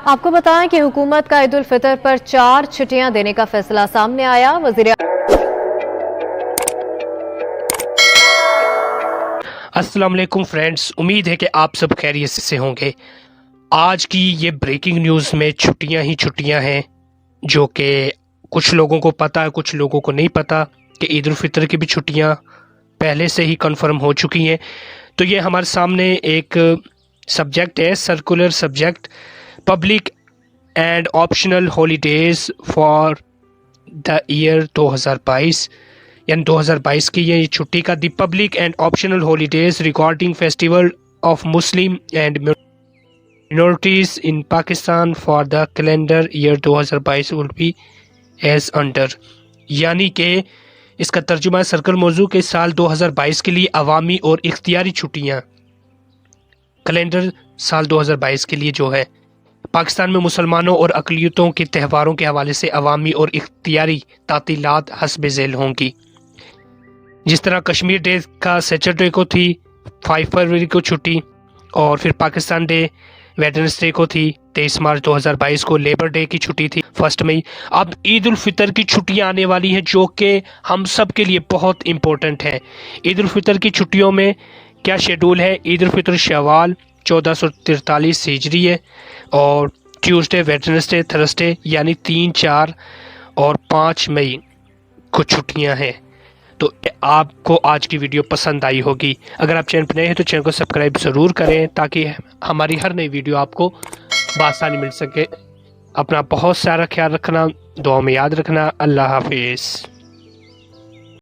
آپ کو بتائیں کہ حکومت کا عید الفطر پر 4 چھٹیاں دینے کا فیصلہ سامنے آیا۔ وزیر السلام علیکم فرینڈز، امید ہے کہ آپ سب خیریت سے ہوں گے۔ آج کی یہ بریکنگ نیوز میں چھٹیاں ہی چھٹیاں ہیں، جو کہ کچھ لوگوں کو پتہ ہے، کچھ لوگوں کو نہیں پتہ کہ عید الفطر کی بھی چھٹیاں پہلے سے ہی کنفرم ہو چکی ہیں۔ تو یہ ہمارے سامنے ایک سبجیکٹ ہے، circular subject, public and optional holidays for the year 2022، یعنی 2022 کی یہ چھٹی کا the public and optional holidays regarding festival of Muslim and minorities in Pakistan for the calendar year 2022 will be as under، یعنی کہ اس کا ترجمہ سرکل موضوع کے سال 2022 کے لیے عوامی اور اختیاری چھٹیاں، کیلنڈر سال 2022 کے لیے جو ہے پاکستان میں مسلمانوں اور اقلیتوں کے تہواروں کے حوالے سے عوامی اور اختیاری تعطیلات حسب ذیل ہوں گی۔ جس طرح کشمیر ڈے کا سیٹرڈے کو تھی 5 فروری کو چھٹی، اور پھر پاکستان ڈے ویڈنسڈے کو تھی 23 مارچ 2022 کو، لیبر ڈے کی چھٹی تھی 1 مئی۔ اب عید الفطر کی چھٹیاں آنے والی ہیں جو کہ ہم سب کے لیے بہت امپورٹنٹ ہیں۔ عید الفطر کی چھٹیوں میں کیا شیڈول ہے؟ عید الفطر شوال 1443 ہجری ہے، اور ٹیوزڈے ویڈنسڈے تھرسڈے یعنی 3، 4 اور 5 مئی کو چھٹیاں ہیں۔ تو آپ کو آج کی ویڈیو پسند آئی ہوگی۔ اگر آپ چینل پر نئے ہیں تو چینل کو سبسکرائب ضرور کریں تاکہ ہماری ہر نئی ویڈیو آپ کو بآسانی مل سکے۔ اپنا بہت سارا خیال رکھنا، دعا میں یاد رکھنا۔ اللہ حافظ۔